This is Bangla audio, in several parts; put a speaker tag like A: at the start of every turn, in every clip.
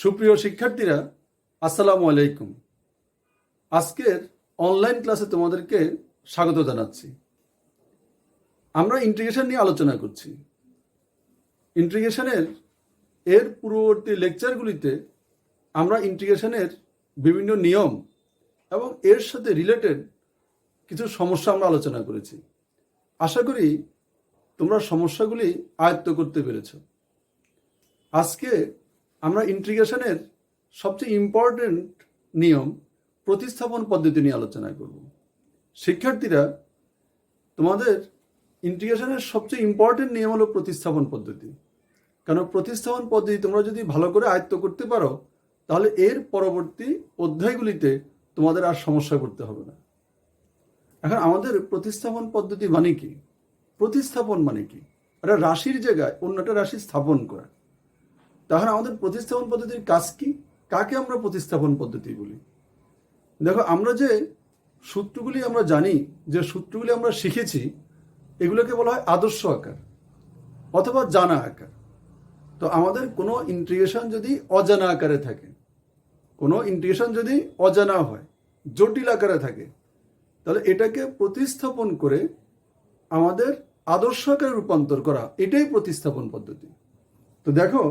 A: সুপ্রিয় শিক্ষার্থীরা, আসসালামু আলাইকুম। আজকের অনলাইন ক্লাসে তোমাদেরকে স্বাগত জানাচ্ছি। আমরা ইন্টিগ্রেশন নিয়ে আলোচনা করছি। ইন্টিগ্রেশনের পূর্ববর্তী লেকচারগুলিতে আমরা ইন্টিগ্রেশনের বিভিন্ন নিয়ম এবং এর সাথে রিলেটেড কিছু সমস্যা আমরা আলোচনা করেছি। আশা করি তোমরা সমস্যাগুলি আয়ত্ত করতে পেরেছ। আজকে আমরা ইন্টিগ্রেশনের সবচেয়ে ইম্পর্টেন্ট নিয়ম প্রতিস্থাপন পদ্ধতি নিয়ে আলোচনা করব। শিক্ষার্থীরা, তোমাদের ইন্টিগ্রেশনের সবচেয়ে ইম্পর্টেন্ট নিয়ম হলো প্রতিস্থাপন পদ্ধতি। কারণ প্রতিস্থাপন পদ্ধতি তোমরা যদি ভালো করে আয়ত্ত করতে পারো, তাহলে এর পরবর্তী অধ্যায়গুলিতে তোমাদের আর সমস্যা করতে হবে না। এখন আমাদের প্রতিস্থাপন পদ্ধতি মানে কি? প্রতিস্থাপন মানে কি? একটা রাশির জায়গায় অন্য একটা রাশি স্থাপন করা। তাহলে আমাদের প্রতিস্থাপন পদ্ধতির কাজ কি? কাকে আমরা প্রতিস্থাপন পদ্ধতি বলি? দেখো, আমরা যে সূত্রগুলি আমরা জানি, যে সূত্রগুলি আমরা শিখেছি, এগুলোকে বলা হয় আদর্শ আকার অথবা জানা আকার। তো আমাদের কোনো ইন্টিগ্রেশন যদি অজানা আকারে থাকে, কোনো ইন্টিগ্রেশন যদি অজানা হয়, জটিল আকারে থাকে, তাহলে এটাকে প্রতিস্থাপন করে আমাদের আদর্শ আকারে রূপান্তর করা, এটাই প্রতিস্থাপন পদ্ধতি। তো দেখো,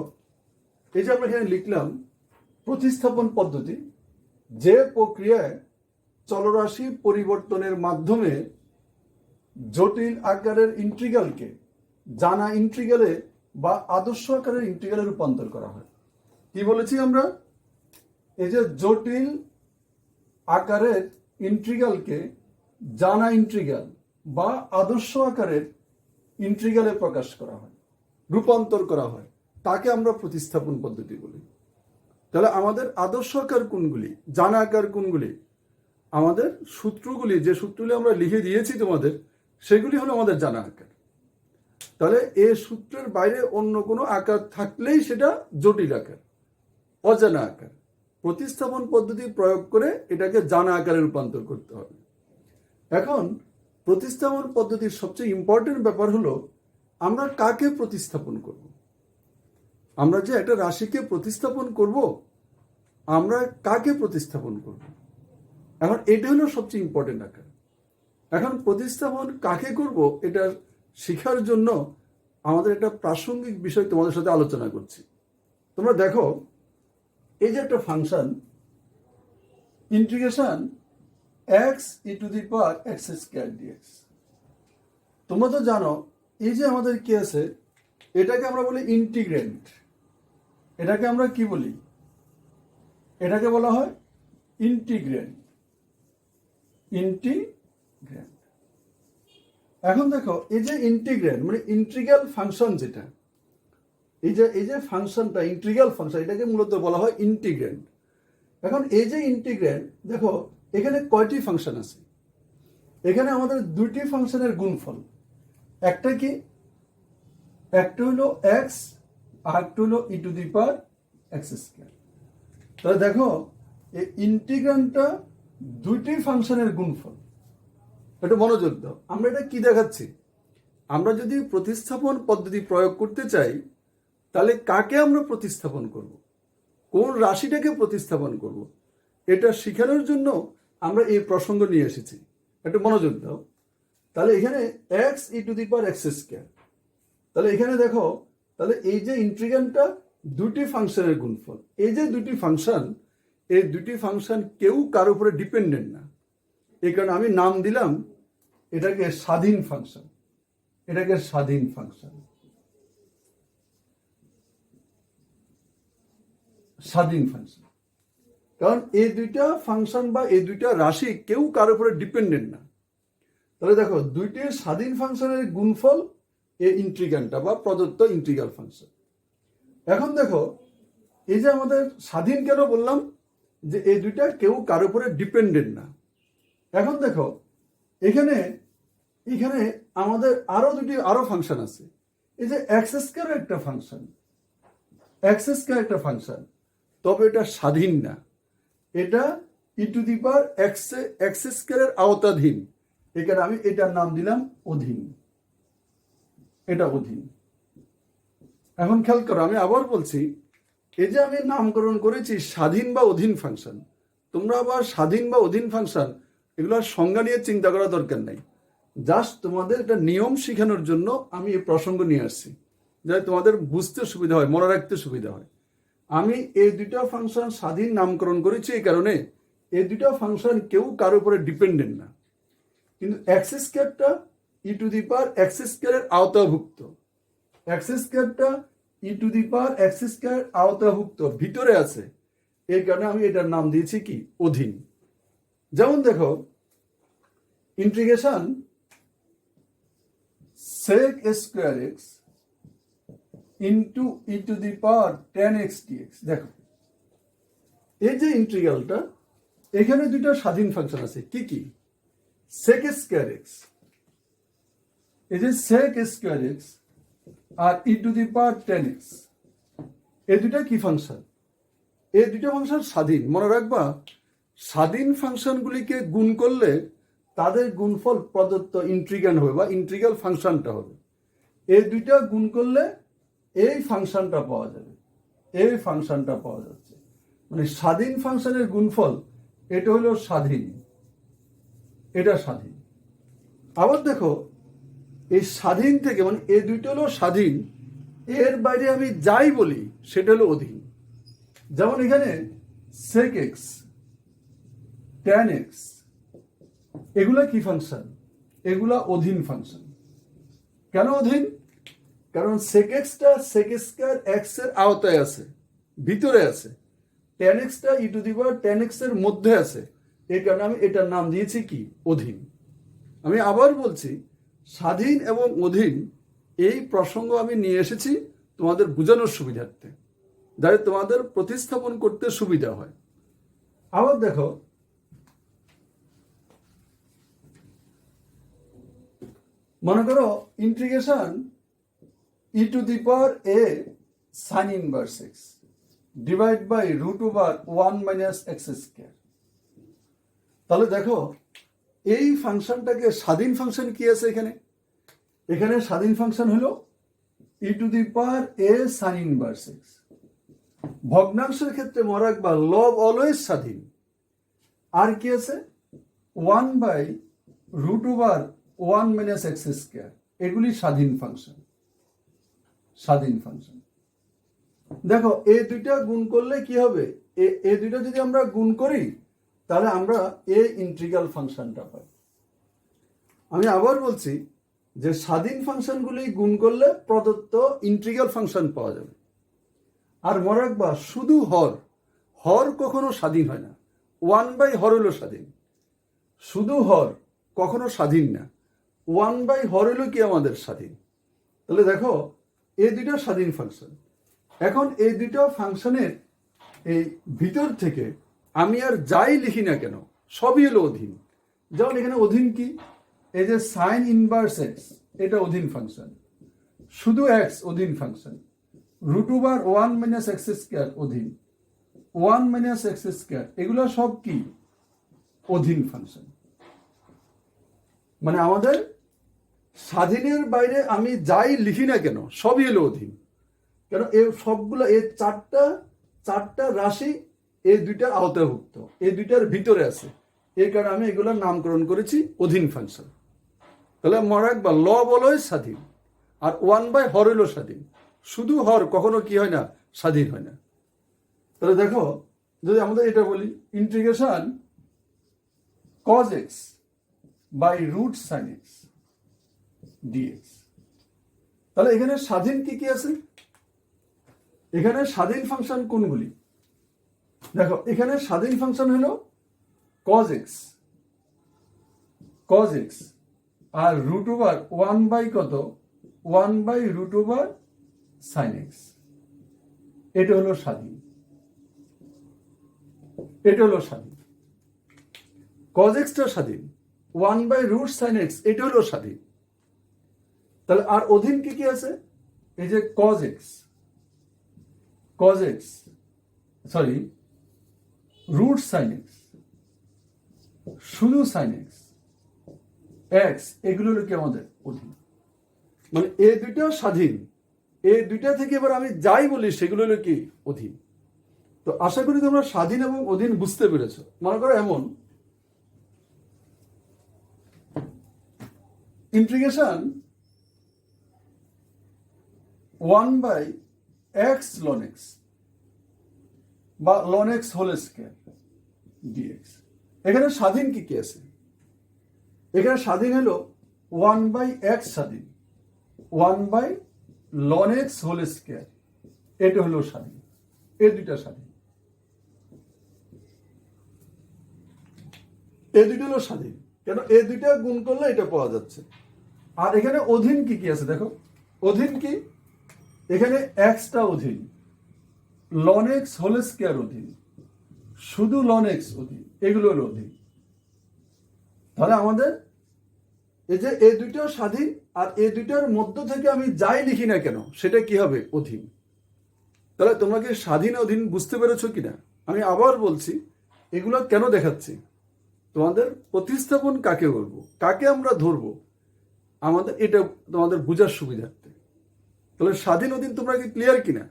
A: এই যে আমরা এখানে লিখলাম প্রতিস্থাপন পদ্ধতি, যে প্রক্রিয়ায় চলরাশি পরিবর্তনের মাধ্যমে জটিল আকারের ইন্টিগ্রালকে জানা ইন্টিগ্রালে বা আদর্শ আকারের ইন্টিগ্রালে রূপান্তর করা হয়। কি বলেছি আমরা? এই যে জটিল আকারের ইন্টিগ্রালকে জানা ইন্টিগ্রাল বা আদর্শ আকারের ইন্টিগ্রালে প্রকাশ করা হয়, রূপান্তর করা হয়, তাকে আমরা প্রতিস্থাপন পদ্ধতি বলি। তাহলে আমাদের আদর্শ আকার কোনগুলি, জানা আকার কোনগুলি? আমাদের সূত্রগুলি, যে সূত্রগুলি আমরা লিখে দিয়েছি তোমাদের, সেগুলি হলো আমাদের জানা আকার। তাহলে এই সূত্রের বাইরে অন্য কোনো আকার থাকলেই সেটা জটিল আকার, অজানা আকার। প্রতিস্থাপন পদ্ধতি প্রয়োগ করে এটাকে জানা আকারে রূপান্তর করতে হবে। এখন প্রতিস্থাপন পদ্ধতির সবচেয়ে ইম্পর্টেন্ট ব্যাপার হলো আমরা কাকে প্রতিস্থাপন করব। আমরা যে একটা রাশিকে প্রতিস্থাপন করব, আমরা কাকে প্রতিস্থাপন করব? এখন এটা হলো সবচেয়ে ইম্পর্টেন্ট আকার। এখন প্রতিস্থাপন কাকে করব, এটা শেখার জন্য আমাদের একটা প্রাসঙ্গিক বিষয় তোমাদের সাথে আলোচনা করছি। তোমরা দেখো, এই যে একটা function integration x e⁻x² dx, তোমরা তো জানো এই যে আমাদের কি আছে, এটাকে আমরা বলি ইন্টিগ্রেন্ট। এটাকে আমরা কি বলি? এটাকে বলা হয় ইন্টিগ্রেন্ট। ইন্টিগ্রেন্ট। এখন দেখো, এই যে ইন্টিগ্রেন্ট মানে ইন্টিগ্রাল ফাংশন, যেটা এই যে ফাংশনটা ইন্টিগ্রাল ফাংশন, এটাকে মূলত বলা হয় ইন্টিগ্রেন্ট। এখন এই যে ইন্টিগ্রেন্ট, দেখো এখানে কয়টি ফাংশন আছে? এখানে আমাদের দুইটি ফাংশনের গুণফল। একটা কি? একটা হলো x আর একটা হলো e⁻x²। তাহলে দেখো, এই ইন্টিগ্রান্ডটা দুইটি ফাংশনের গুণফল। একটু মনোযোগ দাও, আমরা এটা কি দেখাচ্ছি? আমরা যদি প্রতিস্থাপন পদ্ধতি প্রয়োগ করতে চাই, তাহলে কাকে আমরা প্রতিস্থাপন করব, কোন রাশিটাকে প্রতিস্থাপন করব, এটা শেখানোর জন্য আমরা এই প্রসঙ্গ নিয়ে এসেছি। একটু মনোযোগ দাও। তাহলে এখানে x e⁻x², তাহলে এখানে দেখো, তাহলে এই যে ইন্টিগ্রান্ডটা দুটি ফাংশনের গুণফল। এই যে দুটি ফাংশন, এই দুটি ফাংশন কেউ কার উপরে ডিপেন্ডেন্ট না। এই কারণে আমি নাম দিলাম এটাকে স্বাধীন ফাংশন। এটাকে স্বাধীন ফাংশন, স্বাধীন ফাংশন। কারণ এই দুইটা ফাংশন বা এই দুইটা রাশি কেউ কার উপরে ডিপেন্ডেন্ট না। তাহলে দেখো, দুইটি স্বাধীন ফাংশনের গুণফল এই ইন্টিগ্রান্ডটা বা প্রদত্ত ইন্টিগ্রাল ফাংশন। এখন দেখো, এই যে আমাদের স্বাধীন কেন বললাম? যে এই দুইটা কেউ কার উপরে ডিপেন্ডেন্ট না। এখন দেখো, এখানে এখানে আমাদের আরো ফাংশন আছে। এই যে x² একটা ফাংশন, x² একটা ফাংশন, তবে এটা স্বাধীন না। এটা e⁻x² এর আওতাধীন। এখানে আমি এটার নাম দিলাম অধীন। এটা অধীন। এখন খেয়াল করো, আমি আবার বলছি, এই যে আমি নামকরণ করেছি স্বাধীন বা অধীন ফাংশন, তোমরা আবার স্বাধীন বা অধীন ফাংশন এগুলোর সংজ্ঞা নিয়ে চিন্তা করার দরকার নাই। জাস্ট তোমাদের একটা নিয়ম শেখানোর জন্য আমি এই প্রসঙ্গ নিয়ে আসছি, যাতে তোমাদের বুঝতে সুবিধা হয়, মনে রাখতে সুবিধা হয়। আমি এই দুইটা ফাংশন স্বাধীন নামকরণ করেছি এই কারণে, এই দুইটা ফাংশন কেউ কারো উপরে ডিপেন্ডেন্ট না। কিন্তু এক্স স্কয়ারটা e to the power x স্কয়ারের আওতাভুক্ত, এক্স স্কয়ারটা e to the power x square আওতাভুক্ত ভিতরে আছে, এই কারণে আমি এটার নাম দিয়েছি কি অধীন। যেমন দেখো integration sec square x into e to the power ten x dx. দেখো এই যে ইন্টিগ্রালটা, এখানে দুইটা স্বাধীন ফাংশন আছে, কি কি? sec স্কয়ার এক্স, এই যে sec স্কয়ার এক্স আর e to the power ten x, এই দুইটা কি ফাংশন? এই দুইটা ফাংশন স্বাধীন। মনে রাখবা, স্বাধীন ফাংশনগুলিকে গুণ করলে তাদের গুণফল প্রদত্ত ইন্টিগ্র্যান্ড হবে বা ইন্টিগ্রাল ফাংশনটা হবে। এই দুইটা গুণ করলে এই ফাংশনটা পাওয়া যাবে, এই ফাংশনটা পাওয়া যাচ্ছে। মানে স্বাধীন ফাংশনের গুণফল এটা হলো স্বাধীন, এটা স্বাধীন। আবার দেখো এই স্বাধীন থেকে, মানে এই দুইটা হলো স্বাধীন, এর বাইরে আমি যাই বলি সেটা হলো অধীন। যেমন এখানে sec x tan x এগুলা কি ফাংশন? এগুলা অধীন ফাংশন। কেন অধীন? কারণ sec x টা sec স্কয়ার x এর আওতায় আছে, ভিতরে আছে। tan x টা e to the power tan x এর মধ্যে আছে, এই কারণে আমি এটার নাম দিয়েছি কি অধীন। আমি আবার বলছি, স্বাধীন এবং অধীন এই প্রসঙ্গ আমি নিয়ে এসেছি তোমাদের বোঝানোর সুবিধার্থে, যাতে তোমাদের প্রতিস্থাপন করতে সুবিধা হয়। আবার দেখো মনে করো integration e to the power A sine inverse x divide by root over 1 minus x square. তাহলে দেখো এই ফাংশনটাকে স্বাধীন ফাংশন কি আছে এখানে? এখানে স্বাধীন ফাংশন হলো e to the power A sine inverse x. ভগ্নাংশের ক্ষেত্রে মনে রাখবা লব অলওয়েজ স্বাধীন। আর কি আছে? 1 by root over 1 minus x square, এগুলি স্বাধীন ফাংশন, স্বাধীন ফাংশন। দেখো এই দুইটা গুণ করলে কি হবে? এই দুইটা যদি আমরা গুণ করি তাহলে আমরা এই ইন্টিগ্রাল ফাংশনটা পাই। আমি আবার বলছি যে স্বাধীন ফাংশনগুলি গুণ করলে প্রদত্ত ইন্টিগ্রাল ফাংশন পাওয়া যাবে। আর মনে রাখবা শুধু হর, হর কখনো স্বাধীন হয় না। 1 বাই হর হলো স্বাধীন, শুধু হর কখনো স্বাধীন না। 1 বাই হর হলো কি আমাদের স্বাধীন। তাহলে দেখো এই দুইটা স্বাধীন ফাংশন। এখন এই দুইটা ফাংশনের এই ভিতর থেকে আমি আর যাই লিখি না কেন সবই হলো অধীন। যেমন এখানে অধীন কি? এই যে সাইন ইনভার্স এক্স, এটা অধীন ফাংশন। শুধু এক্স অধীন function. Root over 1 minus x square অধীন, 1 মাইনাস এক্স স্কয়ার, এগুলো সব কি অধীন ফাংশন। মানে আমাদের স্বাধীনের বাইরে আমি যাই লিখি না কেন সবই হলো অধীন। কেন? এই সবগুলো এই চারটা রাশি এই দুইটার আওতাভুক্ত, এই দুইটার ভিতরে আছে, এই কারণে আমি এগুলোর নামকরণ করেছি অধীন ফাংশন। তাহলে মনে রাখবা লব অলওয়েজ স্বাধীন, আর 1 বাই হর হলো স্বাধীন। শুধু হর কখনো কি হয় না? স্বাধীন হয় না। তাহলে দেখো যদি আমাদের এটা বলি integration cos x by root sine x dx, তাহলে এখানে স্বাধীন কি কি আছে? এখানে স্বাধীন ফাংশন কোনগুলি? দেখো এখানে স্বাধীন ফাংশন হলো cos x, cos x আর রুট ওভার 1 বাই কত? 1 by root over sine x, এটা হলো স্বাধীন, এটা হলো স্বাধীন। cos x টা স্বাধীন, 1 বাই রুট সাইন এক্স এটা হলো স্বাধীন। তাহলে আর অধীন কি কি আছে? এই যে cos x, cos x sorry root sine x, শুধু সাইন এক্স, এক্স, এগুলো হলো কি আমাদের অধীন। মানে এই দুইটা স্বাধীন, এই দুইটা থেকে এবার আমি যাই বলি সেগুলো হলো কি অধীন। তো আশা করি তোমরা স্বাধীন এবং অধীন বুঝতে পেরেছো। মনে করো এমন ইন্টিগ্রেশন 1/x ln x বা ln x whole square dx। এখানে স্বাধীন কি কি আছে? এখানে স্বাধীন হলো 1/x স্বাধীন, 1/ln x হোল স্কয়ার, এটা হলো স্বাধীন। এই দুইটা স্বাধীন, এই দুইটা হলো স্বাধীন। কেন? এই দুইটা গুণ করলে এটা পাওয়া যাচ্ছে। আর এখানে অধীন কি কি আছে দেখো। অধীন কি? এখানে এক্সটা অধীন, ln x হোল স্কয়ার অধীন, শুধু ln x অধীন, এগুলো হলো অধীন। তাহলে আমাদের এই যে এই দুইটাও স্বাধীন, আর এই দুইটার মধ্য থেকে আমি যাই লিখি না কেন সেটা কি হবে? অধীন। তাহলে তোমরা কি স্বাধীন অধীন বুঝতে পেরেছো কিনা? আমি আবার বলছি, এগুলো কেন দেখাচ্ছি? তোমাদের প্রতিস্থাপন কাকে বলবো, কাকে আমরা ধরবো, আমাদের এটা তোমাদের বোঝার সুবিধার্থে। তাহলে স্বাধীন অধীন তোমরা কি ক্লিয়ার কিনা?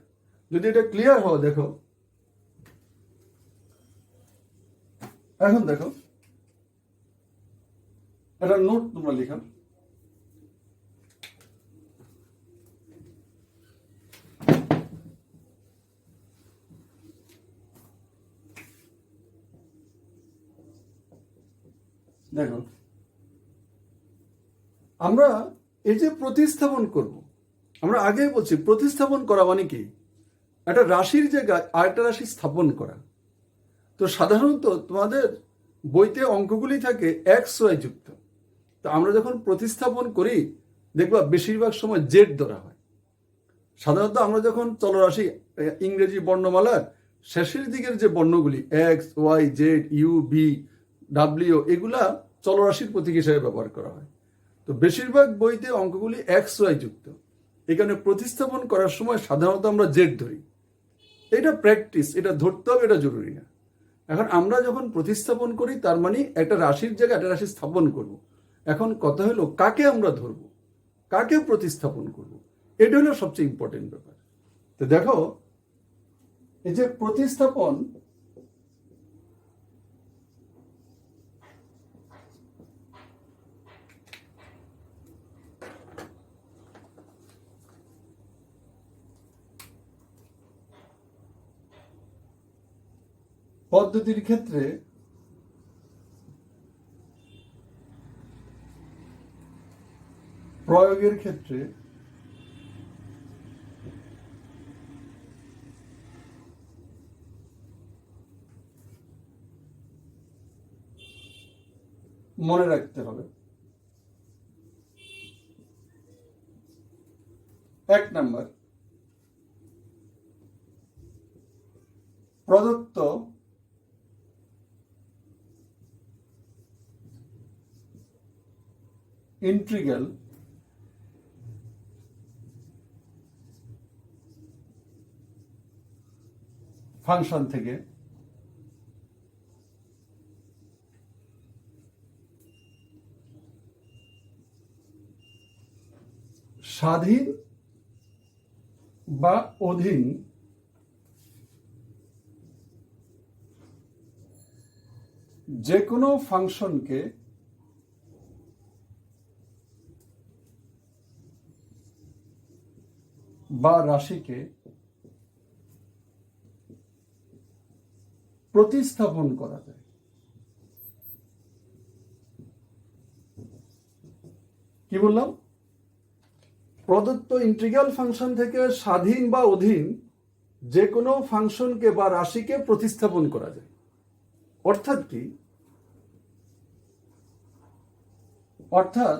A: যদি এটা ক্লিয়ার হও, দেখো এখন দেখো একটা নোট তোমরা লিখা। দেখো আমরা এই যে প্রতিস্থাপন করব, আমরা আগেই বলছি প্রতিস্থাপন করা মানে কি? একটা রাশির জায়গায় আরেকটা রাশি স্থাপন করা। তো সাধারণত তোমাদের বইতে অঙ্কগুলি থাকে এক্স ওয়াই যুক্ত। তো আমরা যখন প্রতিস্থাপন করি দেখবা বেশিরভাগ সময় জেড ধরা হয়। সাধারণত আমরা যখন চলরাশি ইংরেজি বর্ণমালার শেষের দিকের যে বর্ণগুলি X Y Z U V W, এগুলা চলরাশির প্রতীক হিসেবে ব্যবহার করা হয়। তো বেশিরভাগ বইতে অঙ্কগুলি এক্স ওয়াই যুক্ত। এখানে প্রতিস্থাপন করার সময় সাধারণত আমরা জেড ধরি। এটা প্র্যাকটিস, এটা ধরতে হবে, এটা জরুরি না। এখন আমরা যখন প্রতিস্থাপন করি তার মানে একটা রাশির জায়গায় একটা রাশি স্থাপন করব। এখন কথা হলো কাকে আমরা ধরবো, কাকে প্রতিস্থাপন করব, এটা হলো সবচেয়ে ইম্পর্টেন্ট ব্যাপার। তো দেখো এই যে প্রতিস্থাপন, পদ্ধতির ক্ষেত্রে প্রয়োগের ক্ষেত্রে মনে রাখতে হবে, 1 নাম্বার, প্রদত্ত ইন্টিগ্রাল ফাংশন থেকে স্বাধীন বা অধীন যে কোনো ফাংশনকে বা রাশিকে প্রতিস্থাপন করা যায়। কি বললাম? প্রদত্ত ইন্টিগ্রাল ফাংশন থেকে স্বাধীন বা অধীন যে কোনো ফাংশনকে বা রাশিকে প্রতিস্থাপন করা যায়। অর্থাৎ কি? অর্থাৎ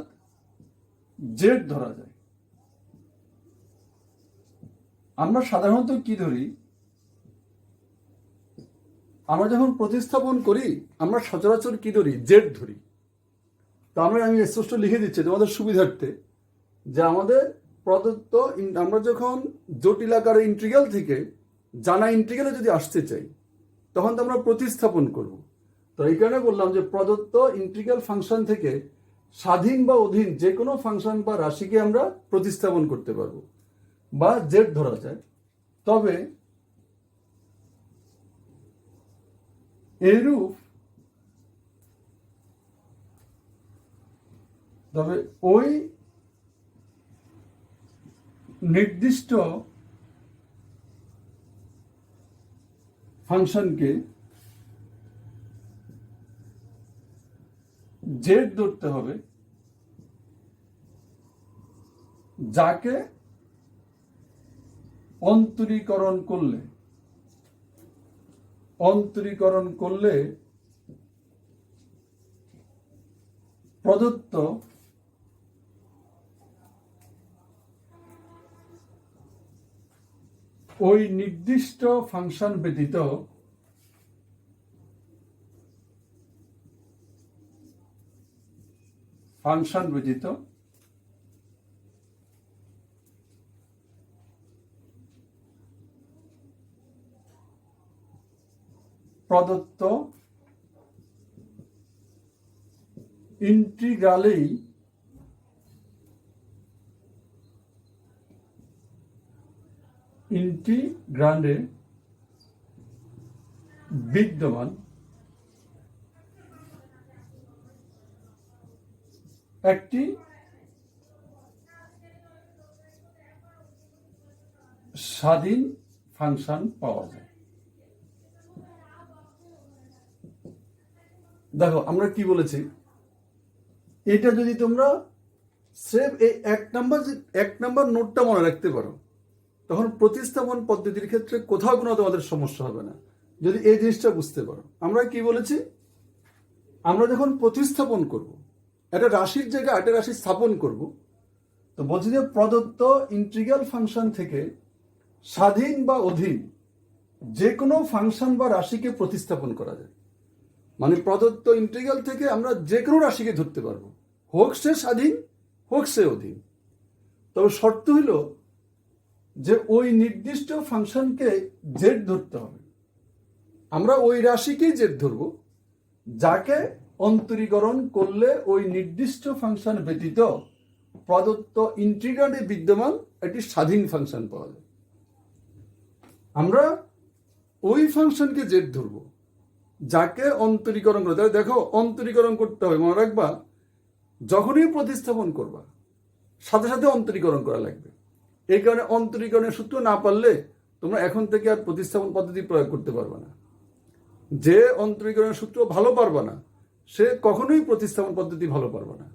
A: জেড ধরা যায়। আমরা সাধারণত কি ধরি? আমরা যখন প্রতিস্থাপন করি আমরা সচরাচর কি ধরি? জেড ধরি। তো আমি স্পষ্ট লিখে দিচ্ছি তোমাদের সুবিধার্থে যে আমাদের প্রদত্ত আমরা যখন জটিল আকারে ইন্টিগ্রাল থেকে জানা ইন্টিগ্রালে যদি আসতে চাই তখন তো আমরা প্রতিস্থাপন করব। তো এই কারণে বললাম যে প্রদত্ত ইন্টিগ্রাল ফাংশন থেকে স্বাধীন বা অধীন যে কোনো ফাংশন বা রাশিকে আমরা প্রতিস্থাপন করতে পারবো বা জেড ধরা যায়। তবে এরূপ তবে ওই নির্দিষ্ট ফাংশনকে জেড ধরতে হবে যাকে অন্তরীকরণ করলে প্রদত্ত ওই নির্দিষ্ট ফাংশন ব্যতীত প্রদত্ত ইন্টিগ্রালেই ইন্টিগ্রান্ডে বিদ্যমান একটি স্বাধীন ফাংশন পাওয়া যায়। দেখো আমরা কি বলেছি, এটা যদি তোমরা সেভ এই এক নাম্বার নোটটা মনে রাখতে পারো, তখন প্রতিস্থাপন পদ্ধতির ক্ষেত্রে কোথাও কোনো তোমাদের সমস্যা হবে না, যদি এই জিনিসটা বুঝতে পারো। আমরা কি বলেছি, আমরা যখন প্রতিস্থাপন করব, একটা রাশির জায়গায় একটা রাশি স্থাপন করব, তো বলছি যে প্রদত্ত ইন্টিগ্রাল ফাংশন থেকে স্বাধীন বা অধীন যে কোনো ফাংশন বা রাশিকে প্রতিস্থাপন করা যায়। মানে প্রদত্ত ইন্টিগ্রাল থেকে আমরা যে কোনো রাশিকে ধরতে পারবো, হোক সে স্বাধীন হোক সে অধীন। তবে শর্ত হইল যে ওই নির্দিষ্ট ফাংশনকে জেড ধরতে হবে। আমরা ওই রাশিকেই জেড ধরব যাকে অন্তরীকরণ করলে ওই নির্দিষ্ট ফাংশন ব্যতীত প্রদত্ত ইন্টিগ্রান্ডে বিদ্যমান একটি স্বাধীন ফাংশন পাওয়া যায়। আমরা ওই ফাংশনকে জেড ধরব যাকে অন্তরীকরণ করতে হবে। দেখো, অন্তরীকরণ করতে হবে, মনে রাখবা, যখনই প্রতিস্থাপন করবা সাথে সাথে অন্তরীকরণ করা লাগবে। এই কারণে অন্তরীকরণের সূত্র না পারলে তোমরা এখন থেকে আর প্রতিস্থাপন পদ্ধতি প্রয়োগ করতে পারবে না। যে অন্তরীকরণের সূত্র ভালো পারবে না সে কখনোই প্রতিস্থাপন পদ্ধতি ভালো পারবে না,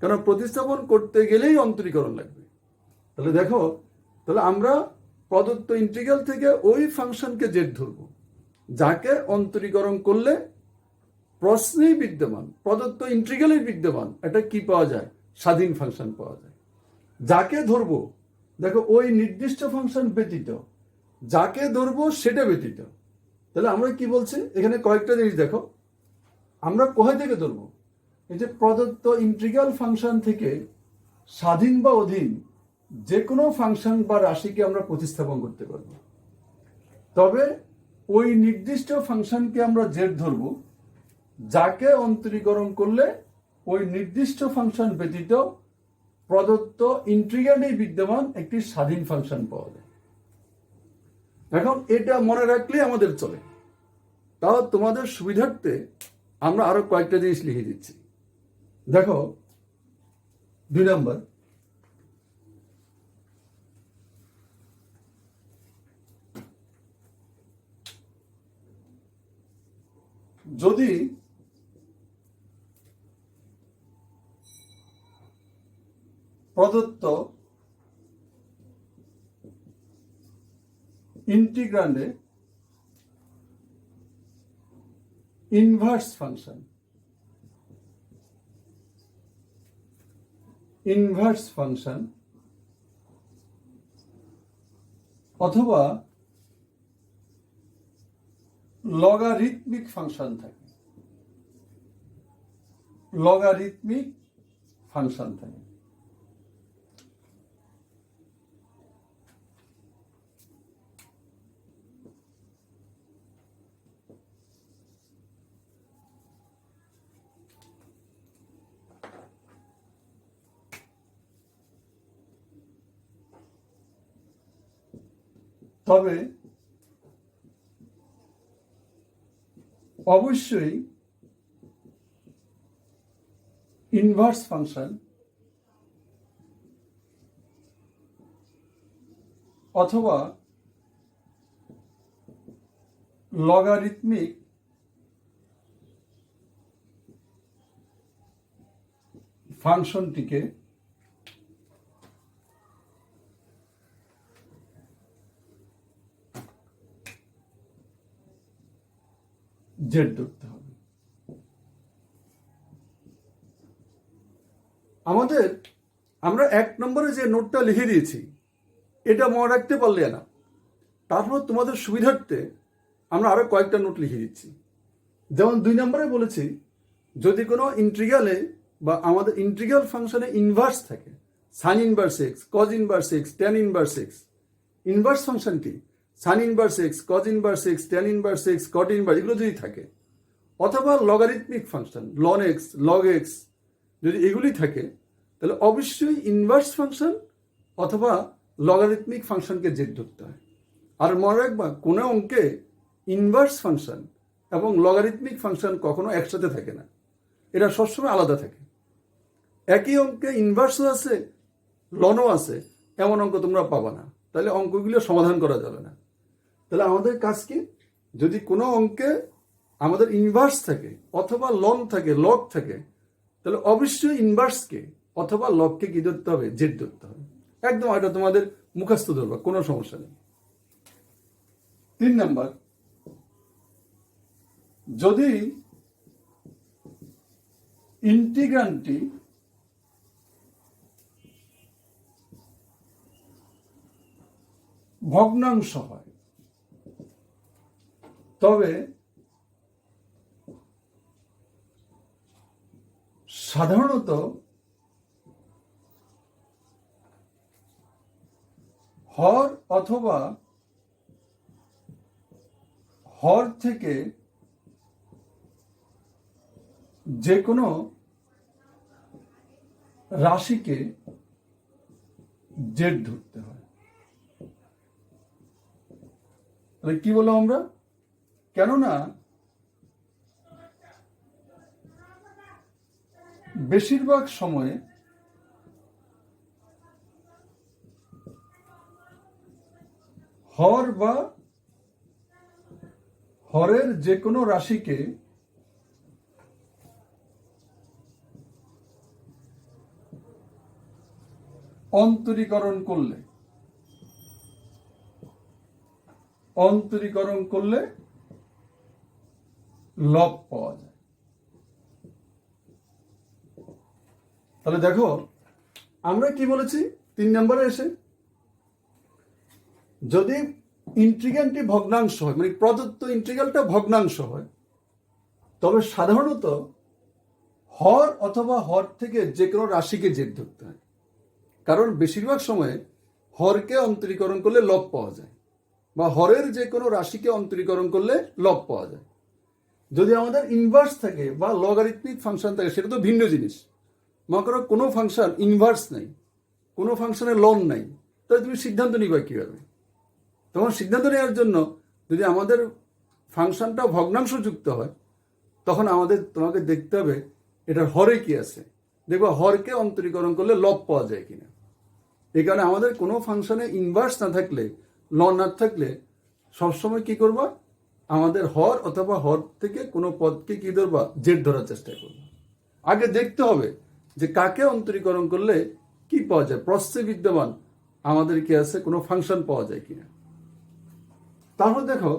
A: কারণ প্রতিস্থাপন করতে গেলেই অন্তরীকরণ লাগবে। তাহলে দেখো, তাহলে আমরা প্রদত্ত ইন্টিগ্রাল থেকে ওই ফাংশনকে জেড ধরব যাকে অন্তরীকরণ করলে প্রশ্নেই বিদ্যমান, প্রদত্ত ইন্টিগ্রালের বিদ্যমান এটা কি পাওয়া যায়, স্বাধীন ফাংশন পাওয়া যায়। যাকে ধরবো, দেখো, ওই নির্দিষ্ট ফাংশন ব্যতীত যাকে ধরবো সেটা ব্যতীত। তাহলে আমরা কি বলছি এখানে, কয়েকটা জিনিস দেখো, আমরা কোথায় থেকে ধরবো, এই যে প্রদত্ত ইন্টিগ্রাল ফাংশন থেকে স্বাধীন বা অধীন যে কোনো ফাংশন বা রাশিকে আমরা প্রতিস্থাপন করতে পারবো। তবে ওই নির্দিষ্ট ফাংশনকে আমরা জেড ধরবো যাকে অন্তরীকরণ করলে ওই নির্দিষ্ট ফাংশন ব্যতীত প্রদত্ত ইন্টিগ্রান্ডেই বিদ্যমান একটি স্বাধীন ফাংশন পাওয়া যায়। এখন এটা মনে রাখলেই আমাদের চলে। তাও তোমাদের সুবিধার্থে আমরা আরো কয়েকটা জিনিস লিখে দিচ্ছি। দেখো, 2 নম্বর, যদি প্রদত্ত ইন্টিগ্রান্ডে ইনভার্স ফাংশন অথবা লগারিথমিক ফাংশন থাকে, তবে অবশ্যই ইনভার্স ফাংশন অথবা লগারিথমিক ফাংশনটিকে জেড ধরতে হবে। আমরা 1 নম্বরে যে নোটটা লিখে দিয়েছি এটা মনে রাখতে পারলে না, তারপর তোমাদের সুবিধার্থে আমরা আরো কয়েকটা নোট লিখে দিচ্ছি। যেমন 2 নম্বরে বলেছি যদি কোনো ইন্টিগ্রালে বা আমাদের ইন্টিগ্রাল ফাংশনে ইনভার্স থাকে, sine inverse x, cos inverse x, tan inverse x, inverse function কি sine inverse x, cos inverse x, tan inverse x, cot inverse, এগুলো যদি থাকে, অথবা logarithmic function ln x, log x, যদি এগুলি থাকে, তাহলে অবশ্যই ইনভার্স ফাংশন অথবা লগারিথমিক ফাংশনকে জেড ধরতে হয়। আর মনে রাখবা কোনো অঙ্কে ইনভার্স ফাংশন এবং লগারিথমিক ফাংশন কখনো একসাথে থাকে না, এটা সবসময় আলাদা থাকে। একই অঙ্কে ইনভার্সও আছে, লনও আছে, এমন অঙ্ক তোমরা পাবা না, তাহলে অঙ্কগুলো সমাধান করা যাবে না। তাহলে আমাদের কাজ কি, যদি কোনো অঙ্কে আমাদের ইনভার্স থাকে অথবা লন থাকে, লগ থাকে, তাহলে অবশ্যই ইনভার্সকে অথবা লগকে কি ধরতে হবে, জেড ধরতে হবে। একদম এটা তোমাদের মুখস্থ ধরবা, কোনো সমস্যা নেই। 3 নাম্বার, যদি ইন্টিগ্রান্ডটি ভগ্নাংশ হয় তবে সাধারণত হর অথবা হর থেকে যে কোনো রাশিকে জেড ধরতে হয়। তাহলে কি বললাম আমরা, কেননা বেশিরভাগ সময়ে হর বা হরের যে কোনো রাশিকে অন্তরীকরণ করলে লব পাওয়া যায়। তাহলে দেখো আমরা কি বলেছি 3 নম্বরে এসে, যদি ইন্টিগ্রালটি ভগ্নাংশ হয়, মানে প্রদত্ত ইন্টিগ্রালটা ভগ্নাংশ হয়, তবে সাধারণত হর অথবা হর থেকে যে কোনো রাশিকে জেড ধরতে হয়। কারণ বেশিরভাগ সময়ে হরকে অন্তরীকরণ করলে লব পাওয়া যায়, বা হরের যে কোনো রাশিকে অন্তরীকরণ করলে লব পাওয়া যায়। যদি আমাদের ইনভার্স থাকে বা লগারিথমিক ফাংশন থাকে, সেটা তো ভিন্ন জিনিস। মনে করো কোনো ফাংশন ইনভার্স নাই, কোনো ফাংশনের লন নাই, তাহলে তুমি সিদ্ধান্ত নিবা কীভাবে? তখন সিদ্ধান্ত নেওয়ার জন্য যদি আমাদের ফাংশনটা ভগ্নাংশ যুক্ত হয়, তখন তোমাকে দেখতে হবে এটার হরে কি আছে, দেখবা হরকে অন্তরীকরণ করলে লব পাওয়া যায় কিনা। এই কারণে আমাদের কোনো ফাংশনে ইনভার্স না থাকলে, লন না থাকলে, সবসময় কি করবা, আমাদের হর অথবা হর থেকে কোনো পদকে কি ধরবা, জেড ধরার চেষ্টা করবা। আগে দেখতে হবে যে কাকে অন্তরীকরণ করলে কি পাওয়া যায়, প্রস্থে বিদ্যমান আমাদের কি আছে, কোনো ফাংশন পাওয়া যায় কিনা। তাহলে দেখো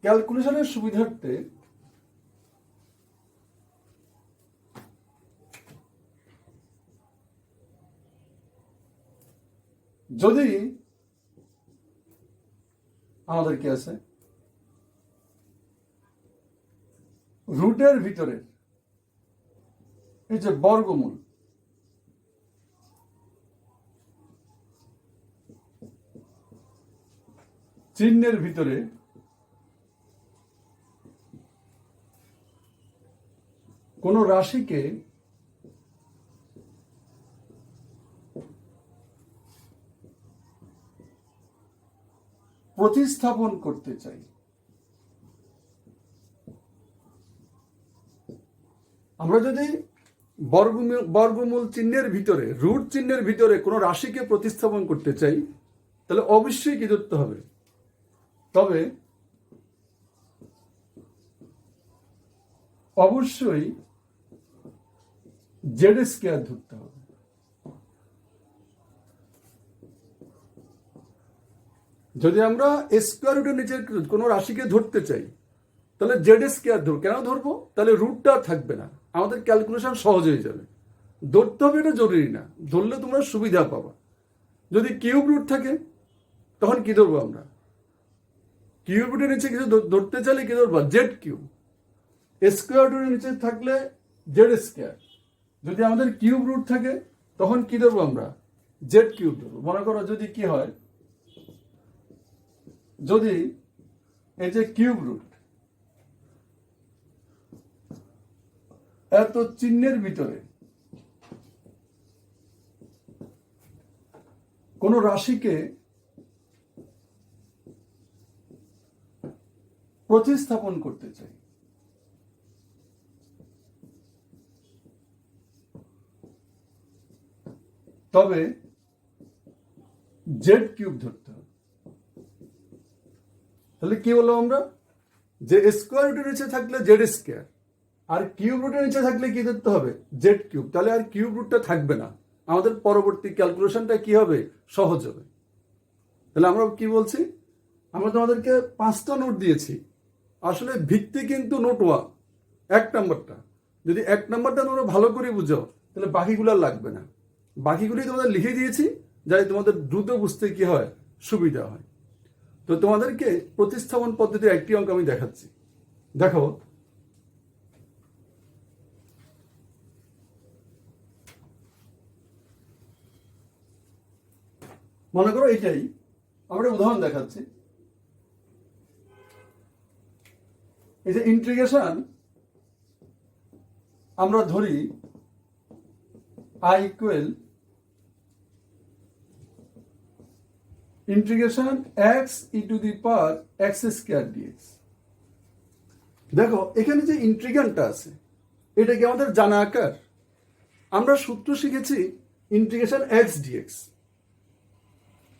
A: ক্যালকুলেশনের সুবিধার্থে যদি আমাদের কি আছে, রুটের ভিতরে এই যে বর্গমূল, চিহ্নের ভিতরে কোন রাশিকে প্রতিস্থাপন করতে চাই, আমরা যদি বর্গমূল চিহ্নের ভিতরে, রুট চিহ্নের ভিতরে কোনো রাশিকে প্রতিস্থাপন করতে চাই, তাহলে অবশ্যই কি ধরতে হবে? তবে অবশ্যই জেড স্কয়ার ধরতে হবে। যদি আমরা স্কয়ার রুটের নিচে কোনো রাশিকে ধরতে চাই, তাহলে জেড স্কয়ার ধরবো। কেন ধরবো? তাহলে রুটটা থাকবে না, আমাদের ক্যালকুলেশন সহজ হয়ে যাবে। ধরতে হবে এটা জরুরি না, ধরলে তোমরা সুবিধা পাবা। যদি কিউব রুট থাকে তখন কি ধরবো আমরা? কিউব রুটের নিচে কিছু ধরতে চাইলে কি ধরবো? Z cube. স্কয়ার রুটের নিচে থাকলে জেড স্কয়ার। যদি আমাদের কিউব রুট থাকে তখন কি ধরবো আমরা? জেড কিউব ধরবো। মনে করো যদি কি হয়, যদি এই যে কিউব রুট এত চিহ্নের ভিতরে কোন রাশিকে প্রতিস্থাপন করতে চাই, তবে জেড কিউব ধরতে হবে। তাহলে কি বললাম আমরা? যে স্কোয়ার রুটের নিচে থাকলে জেড স্কোয়ার, আর কিউব রুটের নিচে থাকলে কি ধরতে হবে? Z cube. তাহলে আর কিউব রুটটা থাকবে না, আমাদের পরবর্তী ক্যালকুলেশনটা কি হবে? সহজ হবে। তাহলে আমরা কি বলছি? আমরা তোমাদেরকে 5টা নোট দিয়েছি, আসলে ভিত্তি কিন্তু নোট 1, 1 নাম্বারটা। যদি 1 নাম্বারটা তোমরা ভালো করে বুঝো তাহলে বাকিগুলো আর লাগবে না। বাকিগুলি তোমাদের লিখে দিয়েছি, যাতে তোমাদের দ্রুত বুঝতে কি হয়? সুবিধা হয়। তো তোমাদেরকে প্রতিস্থাপন পদ্ধতির একটি অঙ্ক আমি দেখাচ্ছি। দেখো, মনে করো এটাই, আমরা উদাহরণ দেখাচ্ছি। এই যে ইন্টিগ্রেশন আমরা ধরি i equal integration x E to the power x square dx। দেখো এখানে যে ইন্টিগ্রান্ডটা আছে এটা কি আমাদের জানা আকার? আমরা সূত্র শিখেছি ইন্টিগ্রেশন x dx।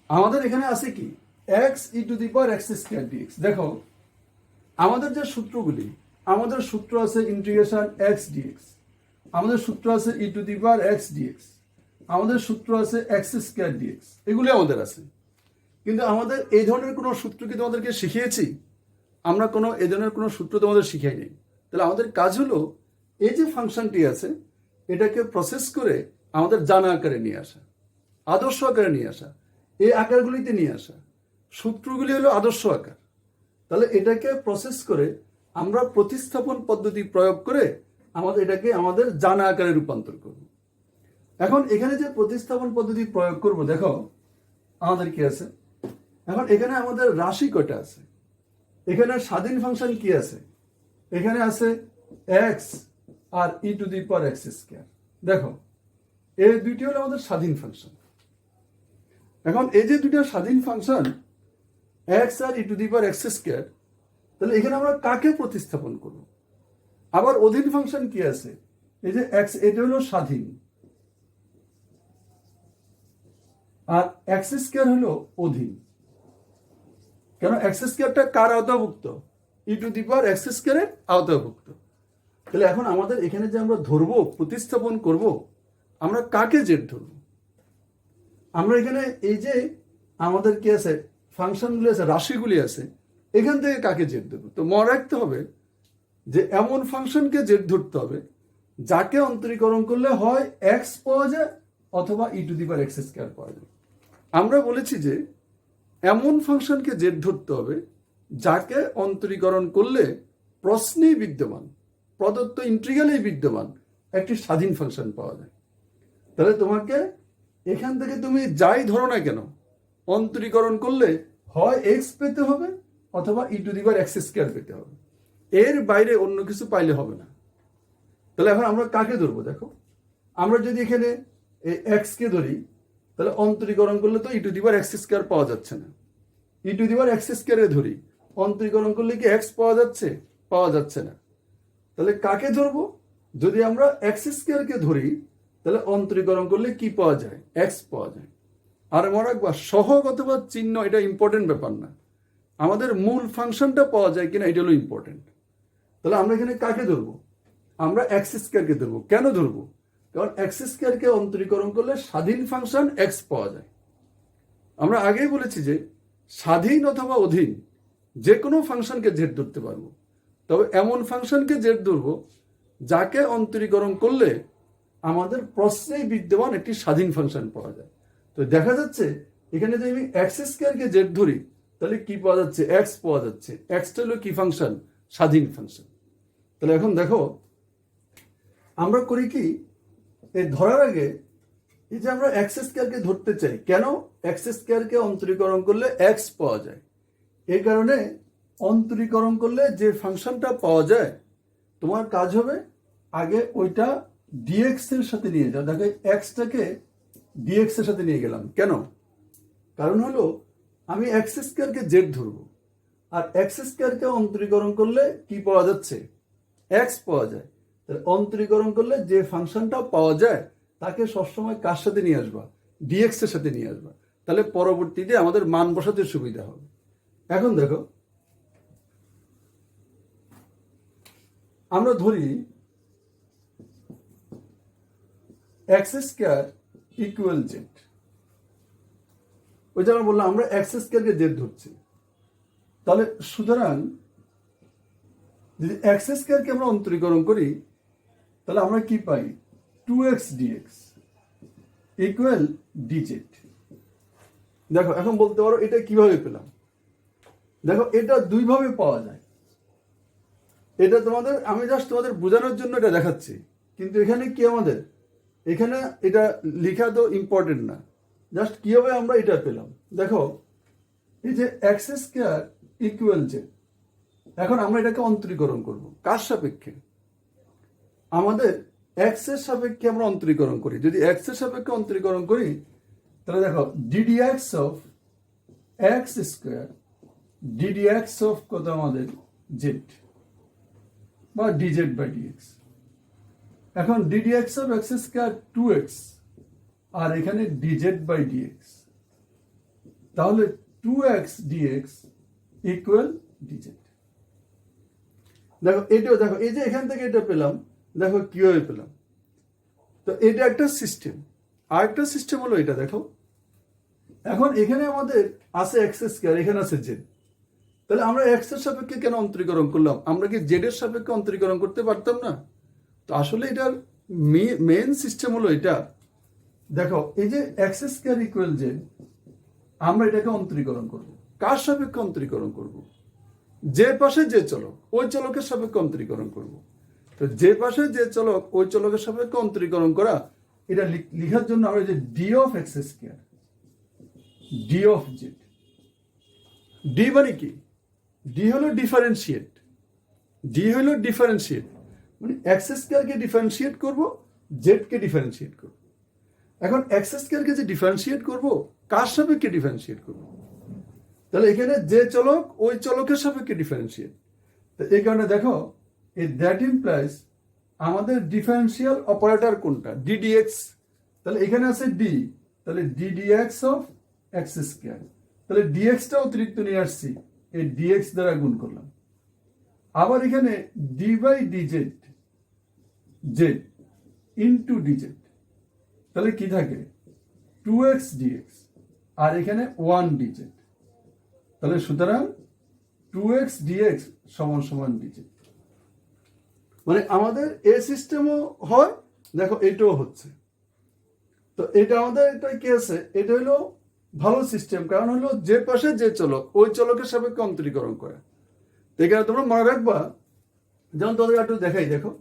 A: আমাদের এখানে আছে কি? x E to the power x square dx। দেখো আমাদের যে সূত্রগুলি, আমাদের সূত্র আছে ইন্টিগ্রেশন x dx, আমাদের সূত্র আছে e to the power x dx, আমাদের সূত্র আছে x স্কয়ার dx, এগুলি আমাদের আছে। কিন্তু আমাদের এই ধরনের কোনো সূত্র কি তোমাদেরকে শিখিয়েছি? আমরা কোনো এই ধরনের কোনো সূত্র তোমাদের শিখাই নেই। তাহলে আমাদের কাজ হলো এই যে ফাংশনটি আছে এটাকে প্রসেস করে আমাদের জানা আকারে নিয়ে আসা, আদর্শ আকারে নিয়ে আসা, এই আকারগুলিতে নিয়ে আসা। সূত্রগুলি হলো আদর্শ আকার। তাহলে এটাকে প্রসেস করে আমরা প্রতিস্থাপন পদ্ধতি প্রয়োগ করে এটাকে আমাদের জানা আকারে রূপান্তর করব। এখন এখানে যে প্রতিস্থাপন পদ্ধতি প্রয়োগ করব, দেখো আমাদের কি আছে? এখন এখানে আমাদের রাশি কয়টা আছে? এখানে স্বাধীন ফাংশন কি আছে? এখানে আছে x আর e to the power x square. দেখো এই দুইটি হলো আমাদের স্বাধীন ফাংশন। এখন এই যে দুইটা স্বাধীন ফাংশন x আর e to the power x square, তাহলে এখানে আমরা কাকে প্রতিস্থাপন করব? আবার অধীন ফাংশন কি আছে? এই যে x, এটা হলো স্বাধীন, আর x স্কয়ার হলো অধীন। কেন? x স্কয়ারটা কার আওতাভুক্ত? ই টু দি পাওয়ার x স্কয়ারের আওতাভুক্ত। তাহলে এখন আমাদের এখানে যে আমরা ধরবো, প্রতিস্থাপন করব, আমরা কাকে জেড ধরবো? আমরা এখানে এই যে আমাদের কি আছে, ফাংশনগুলি আছে, রাশিগুলি আছে, এখান থেকে কাকে জেড দেবো? তো মনে রাখতে হবে যে এমন ফাংশনকে জেড ধরতে হবে যাকে অন্তরীকরণ করলে হয় x পাওয়া যায় অথবা e to the power x square পাওয়া যায়। আমরা বলেছি যে এমন ফাংশনকে জেড ধরতে হবে যাকে অন্তরীকরণ করলে প্রশ্নেই বিদ্যমান, প্রদত্ত ইন্টিগ্রালেই বিদ্যমান একটি স্বাধীন ফাংশন পাওয়া যায়। তাহলে তোমাকে এখান থেকে তুমি যাই ধরো না কেন, অন্তরীকরণ করলে হয় x পেতে হবে অথবা e to the power x square পেতে হবে, এর বাইরে অন্য কিছু পাইলে হবে না। তাহলে এখন আমরা কাকে ধরবো? দেখো আমরা যদি এখানে x কে ধরি, তাহলে অন্তরীকরণ করলে তো e to the power x square পাওয়া যাচ্ছে না। ই টু দি পাওয়ার x স্কয়ারে ধরি, অন্তরীকরণ করলে কি x পাওয়া যাচ্ছে? পাওয়া যাচ্ছে না। তাহলে কাকে ধরবো? যদি আমরা এক্স স্কোয়ারকে ধরি তাহলে অন্তরীকরণ করলে কি পাওয়া যায়? এক্স পাওয়া যায়। আর মনে রাখবা সহগ অথবা চিহ্ন এটা ইম্পর্টেন্ট ব্যাপার না, আমাদের মূল ফাংশনটা পাওয়া যায় কিনা এটা হলো ইম্পর্টেন্ট। তাহলে আমরা এখানে কাকে ধরবো? আমরা এক্স স্কোয়ারকে ধরবো। কেন ধরবো? কারণ এক্স স্কোয়ারকে অন্তরীকরণ করলে স্বাধীন ফাংশন এক্স পাওয়া যায়। আমরা আগেই বলেছি যে স্বাধীন অথবা অধীন যে কোনো ফাংশনকে জেড ধরতে পারবো, তবে এমন ফাংশনকে জেড ধরবো যাকে অন্তরীকরণ করলে আমাদের প্রশ্নেই বিদ্যমান একটি স্বাধীন ফাংশন পাওয়া যায়। তো দেখা যাচ্ছে এখানে যদি আমি এক্স স্কোয়ারকে জেড ধরি তাহলে কি পাওয়া যাচ্ছে? এক্স পাওয়া যাচ্ছে। এক্সটা হলো কি ফাংশন? স্বাধীন ফাংশন। তাহলে এখন দেখো আমরা করি কি, এই ধরার আগে এই যে আমরা এক্স স্কোয়ারকে ধরতে চাই, কেন? এক্স স্কোয়ারকে অন্তরীকরণ করলে এক্স পাওয়া যায়। এই কারণে অন্তরীকরণ করলে যে ফাংশনটা পাওয়া যায় তোমার কাজ হবে আগে ওইটা ডিএক্স এর সাথে নিয়ে যাও। দেখো এক্সটাকে ডিএক্স এর সাথে নিয়ে গেলাম, কেন? কারণ হলো আমি এক্স স্কোয়ারকে জেড ধরবো, আর এক্স স্কোয়ারকে অন্তরীকরণ করলে কি পাওয়া যাচ্ছে? এক্স পাওয়া যায়। তাহলে অন্তরীকরণ করলে যে ফাংশনটা পাওয়া যায় তাকে সবসময় কার সাথে নিয়ে আসবা? ডিএক্স এর সাথে নিয়ে আসবা। তাহলে পরবর্তীতে আমাদের মান বসাতে সুবিধা হবে। এখন দেখো আমরা ধরি এক্স স্কোয়ার ইকুয়াল জেড। ওই যে আমরা বললাম আমরা এক্স স্কোয়ারকে জেড ধরছি, তাহলে সুতরাং যদি এক্স স্কোয়ারকে আমরা অন্তরীকরণ করি তাহলে আমরা কি পাই? 2x dx equal dz। দেখো এখন বলতে পারো এটা কিভাবে পেলাম? দেখো এটা দুইভাবে পাওয়া যায়। এটা আমি জাস্ট তোমাদের বোঝানোর জন্য এটা দেখাচ্ছি, কিন্তু এখানে কি আমাদের এখানে এটা লেখা তো ইম্পর্টেন্ট না, জাস্ট কিভাবে আমরা এটা পেলাম। দেখো এই যে এক্স স্কোয়ার ইকুয়াল জেড, এখন আমরা এটাকে অন্তরীকরণ করব কার সাপেক্ষে? আমাদের এক্স এর সাপেক্ষে আমরা অন্তরীকরণ করি। যদি এক্স এর সাপেক্ষে অন্তরীকরণ করি তাহলে দেখো ddx of x square ddx of কত আমাদের? জেড বা ডিজেড বাই ডিএক্স। এখন ddx of x square 2x আর এখানে ডিজেড বাই ডিএক্স, তাহলে 2x dx ইকুয়াল ডিজেড। দেখো এটাও দেখো এই যে এখান থেকে এটা পেলাম, দেখো কিভাবে পেলাম। তো এটা একটা সিস্টেম। আর একটা সিস্টেম হলো এটা, দেখো এখন এখানে আমাদের আছে এক্স স্কোয়ার, এখানে আছে জেড, তাহলে আমরা এক্স এর সাপেক্ষে কেন অন্তরীকরণ করলাম? আমরা কি জেড এর সাপেক্ষে অন্তরীকরণ করতে পারতাম না? তো আসলে এটার মেন সিস্টেম হলো এটা। দেখো এই যে এক্স স্কোয়ার ইকুয়াল জেড, আমরা এটাকে অন্তরীকরণ করব। কার সাপেক্ষে অন্তরীকরণ করব? যে পাশে যে চলক ওই চলকের সাপেক্ষে অন্তরীকরণ করব। তো যে পাশে যে চলক ওই চলকের সাপেক্ষে অন্তরীকরণ করা, এটা লিখার জন্য আমরা যে D of x square D of Z. D মানে কি? ডি হলো ডিফারেন্সিয়েট। ডি হলো ডিফারেন্সিয়েট মানে এক্স স্কোয়ারকে ডিফারেন্সিয়েট করব, জেড কে ডিফারেন্সিয়েট করব। এখন এক্স স্কোয়ারকে যে ডিফারেন্সিয়েট করব কার সাপেক্ষে ডিফারেন্সিয়েট করব? তাহলে এখানে যে চলক ওই চলকের সাপেক্ষে ডিফারেন্সিয়েট। তো এই কারণে দেখো দ্যাট ইমপ্লাইজ আমাদের ডিফারেন্সিয়াল অপারেটর কোনটা? ডিডিএক্স। তাহলে এখানে আছে ডি, তাহলে ডিডিএক্স অফ এক্স স্কোয়ার। তাহলে ডিএক্সটা অতিরিক্ত নিয়ে আসছি, এই ডিএক্স দ্বারা গুণ করলাম। আবার এখানে d by dz z into dz, তাহলে কি থাকে? 2x dx আর এখানে 1 ডিজেড। তাহলে সুতরাং 2x dx সমান সমান ডিজেড। মানে আমাদের এ সিস্টেমও হয়, দেখো এটাও হচ্ছে। তো এটা আমাদের এটা কি আছে? এটা হলো ভালো সিস্টেম, কারণ হলো যে পাশে যে চলক ওই চলকের সাপেক্ষে অন্তরীকরণ করে। তো এখানে তোমরা মনে রাখবা, যেমন তোদের একটু দেখাই, দেখো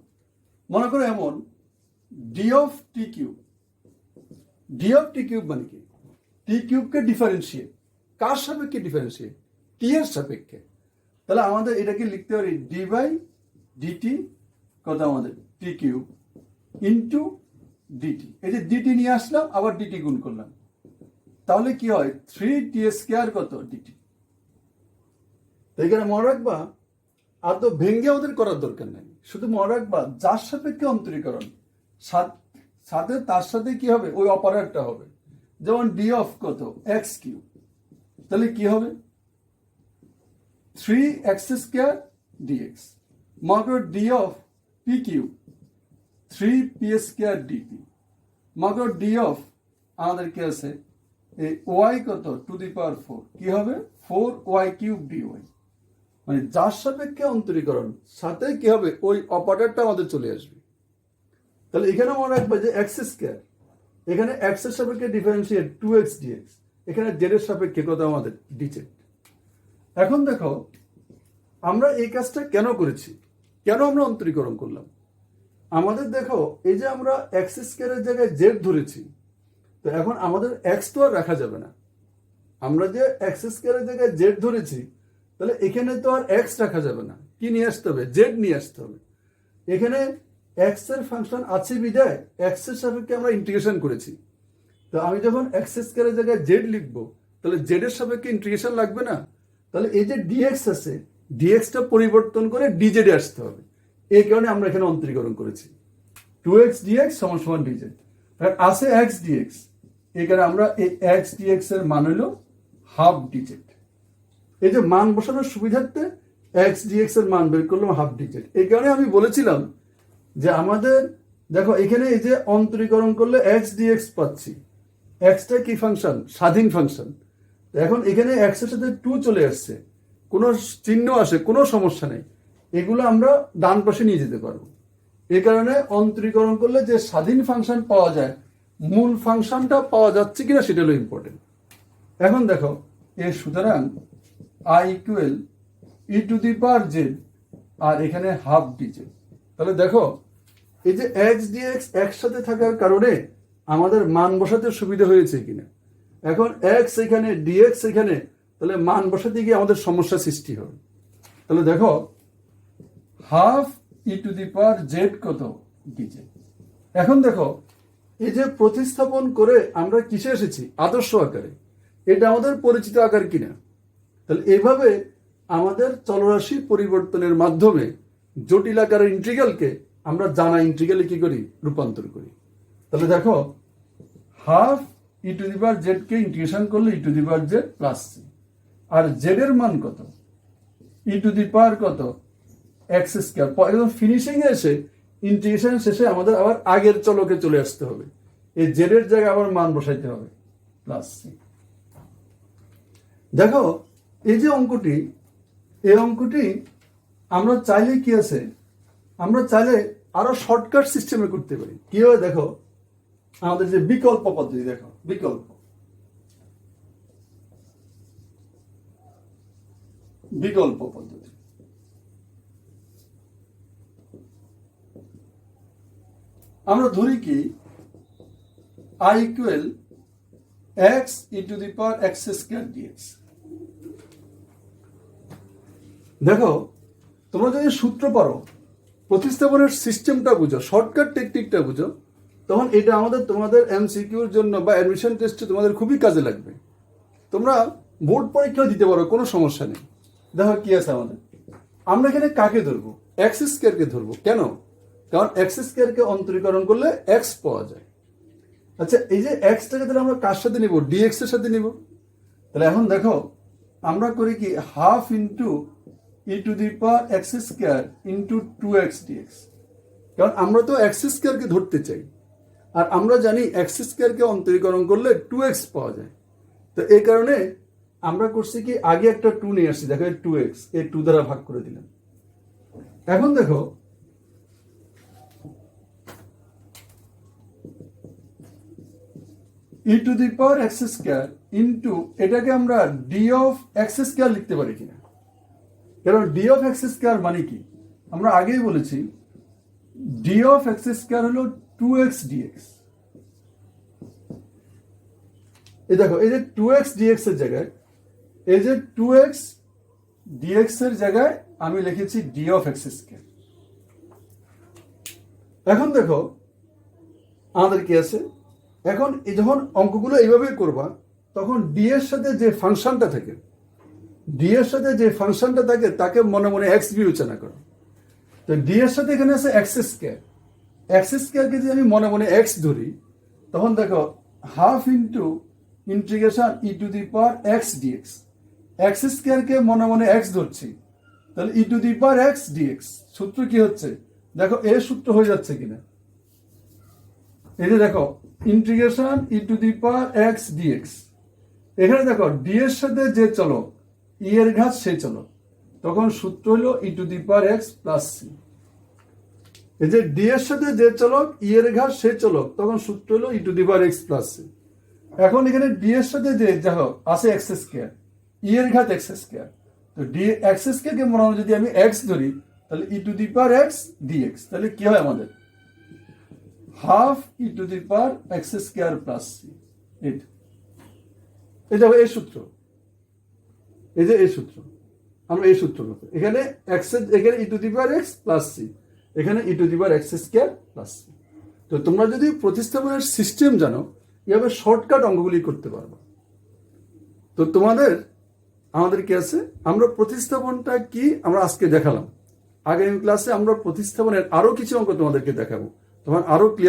A: মনে করো এমন D of T cube. D of T cube মানে কি? টি কিউবকে ডিফারেন্সিয়েট কার সাপেক্ষে? ডিফারেন্সিয়েট টি এর সাপেক্ষে। তাহলে আমাদের এটাকে লিখতে পারি ডি বাই ডিটি কত আমাদের? টি কিউব ইন্টু ডিটি। এই যে ডিটি নিয়ে আসলাম, আবার ডিটি গুণ করলাম, তাহলে কি হয়? 3t স্কোয়ার কত? ডিটি। তো এখানে মনে রাখবা আর তো ভেঙ্গে আমাদের করার দরকার নাই। শুধু মনে রাখবা যার সাপেক্ষে অন্তরীকরণ সাথে তার সাথে কি হবে, ওই অপারেটরটা হবে। যেমন ডি অফ কত, এক্স কিউব, তাহলে কি হবে 3x² dx, মনে করো D of P cube 3p² dt, মনে করো ডি অফ আমাদের কি আছে এই ওয়াই কত টু দি পাওয়ার 4, কি হবে 4y³ dy। মানে যার সাপেক্ষে অন্তরীকরণ সাথে কি হবে, ওই অপারেটরটা আমাদের চলে আসবে। তাহলে এখানে মনে রাখবে যে x², এখানে x এর সাপেক্ষে ডিফারেন্সিয়েট 2x dx, এখানে z এর সাপেক্ষে কত আমাদের dz। এখন দেখো আমরা এই কাজটা কেন করেছি, কেন আমরা অন্তরীকরণ করলাম। আমাদের দেখো এই যে আমরা x² এর জায়গায় z ধরেছি, তো এখন আমাদের x তো আর রাখা যাবে না। আমরা যে x² এর জায়গায় z ধরেছি, তাহলে এখানে তো আর x রাখা যাবে না, কি নিয়ে আসতে হবে, z নিয়ে আসতে হবে। এখানে x এর ফাংশন আছে বিধায় x এর সাপেক্ষে আমরা ইন্টিগ্রেশন করেছি। তো আমি যখন x² এর জায়গায় z লিখবো, তাহলে z এর সাপেক্ষে ইন্টিগ্রেশন লাগবে না। তাহলে এই যে dx আছে, dx টা পরিবর্তন করে dz এ আসতে হবে। এই কারণে আমরা এখানে অন্তরীকরণ করেছি 2x dx = dz। আর আছে x dx, এই কারণে আমরা এই x dx এর মান হলো হাফ dz। এই যে মান বসানোর সুবিধার্থে x dx এর মান বের করলাম হাফ dz। এই কারণে আমি বলেছিলাম যে আমাদের দেখো এখানে এই যে অন্তরীকরণ করলে x dx পাচ্ছি, x টা কি ফাংশন, স্বাধীন ফাংশন। এখন এখানে x এর সাথে 2 চলে আসছে, কোনো চিহ্ন আসে, কোনো সমস্যা নেই, এগুলো আমরা ডান পাশে নিয়ে যেতে পারবো। এই কারণে অন্তরীকরণ করলে যে স্বাধীন ফাংশন পাওয়া যায়, মূল ফাংশনটা পাওয়া যাচ্ছে কিনা সেটা হলো ইম্পর্টেন্ট। এখন দেখো এর সুতরাং i ইকুয়াল e⁻z আর এখানে হাফ dz। তাহলে দেখো এই যে x dx একসাথে থাকার কারণে আমাদের মান বসাতে সুবিধা হয়েছে কিনা। এখন x এখানে dx এখানে, তাহলে মান বসাতে গিয়ে আমাদের সমস্যা সৃষ্টি হবে। তাহলে দেখো হাফ e⁻z কত dz। এখন দেখো এই যে প্রতিস্থাপন করে আমরা কিসে এসেছি, আদর্শ আকারে, এটা আমাদের পরিচিত আকার কিনা। তাহলে এইভাবে আমাদের চলরাশি পরিবর্তনের মাধ্যমে জটিল আকারের ইন্টিগ্রালকে আমরা জানা ইন্টিগ্রালে কি করি, রূপান্তর করি। তাহলে দেখো হাফ e⁻z কে ইন্টিগ্রেশন করলে e⁻z প্লাস c, আর z এর মান কত কত x²। ফিনিশিং এ এসে ইন্টিগ্রেশন শেষে আমাদের আবার আগের চলকে চলে আসতে হবে, এই z এর জায়গায় আবার মান বসাইতে হবে প্লাস c। দেখো এই যে অঙ্কটি, এই অঙ্কটি আমরা চাইলে কি আছে, আমরা চাইলে আরো শর্টকাট সিস্টেমে করতে পারি। কি হয় দেখো, আমাদের যে বিকল্প পদ্ধতি, দেখো বিকল্প পদ্ধতি। আমরা ধরি কি i equal x e⁻x² dx। দেখো তোমরা যদি সূত্র পারো, প্রতিস্থাপনের সিস্টেমটা বুঝো, শর্টকাট টেকনিকটা বুঝো, তখন এটা আমাদের তোমাদের এমসিকিউর জন্য বা অ্যাডমিশন টেস্টে তোমাদের খুবই কাজে লাগবে। তোমরা বোর্ড পরীক্ষা দিতে পারো, কোনো সমস্যা নেই। দেখো কি আছে আমাদের, আমরা এখানে কাকে ধরবো, x² কে ধরবো। কেন, কারণ x² কে অন্তরীকরণ করলে x পাওয়া যায়। আচ্ছা এই যে x টাকে তাহলে আমরা কার সাথে নিব, dx এর সাথে নিব। তাহলে এখন দেখো আমরা করি কি half into e⁻x² into 2x dx, কারণ আমরা তো x² কে ধরতে চাই, আর আমরা জানি x² কে অন্তরীকরণ করলে 2x পাওয়া যায়। তো এই কারণে আমরা করছি কি আগে একটা 2 নিয়ে আসছি, দেখো 2x এই 2 দ্বারা ভাগ করে দিলাম। এখন দেখো e⁻x² ইন্টু এটাকে আমরা d অফ x² লিখতে পারি কিনা। কারণ d অফ x² মানে কি, আমরা আগেই বলেছি d অফ x² হলো 2x dx। এই দেখো এই যে 2x dx এর জায়গায়, এই যে 2x dx এর জায়গায় আমি লিখেছি d অফ x²। এখন দেখো আমাদের কি আছে, এখন এই যখন অঙ্কগুলো এইভাবে করবা, তখন d এর সাথে যে ফাংশনটা থাকে, তাকে মনে মনে x বিবেচনা করো। তো তো ডি এর সাথে এখানে আছে এক্স স্কোয়ার। এক্স স্কোয়ারকে যদি আমি মনে মনে এক্স ধরি, তখন দেখো half into integration e to the power x dx. X স্কোয়ারকে মনে মনে এক্স ধরছি, তাহলে e to the power x dx. সূত্র কি হচ্ছে দেখো, এ সূত্র হয়ে যাচ্ছে কিনা। এই যে দেখো integration e to the power x dx. এখানে দেখো ডি এর সাথে যে চলক ই এর ঘাত সেই চলক, তখন সূত্র হলো e to the power x plus c. এই যে ডি এর সাথে যে চলক ই এর ঘাত সেই চলক, তখন সূত্র হলো e to the power x plus c. এখন এখানে ডি এর সাথে যে দেখো আছে এক্স স্কোয়ার, ই এর ঘাত এক্স স্কোয়ার। তো ডি এক্স স্কোয়ারকে মনে হয় যদি আমি এক্স ধরি, তাহলে e to the power x dx. তাহলে কি হয় আমাদের, half e to the power x square plus c. এই দেখো এই সূত্র, এই যে এই সূত্র, আমরা এই সূত্র করতে এখানে এক্স, এখানে e to the power x plus c, এখানে e to the power x square plus c. তো তোমরা যদি প্রতিস্থাপনের সিস্টেম জানো, এভাবে শর্টকাট অঙ্কগুলি করতে পারবে। তো তোমাদের আমাদের কি আছে, আমরা প্রতিস্থাপনটা কি আমরা আজকে দেখালাম। আগামী ক্লাসে আমরা প্রতিস্থাপনের আরো কিছু অঙ্ক তোমাদেরকে দেখাবো, তোমার আরো ক্লিয়ার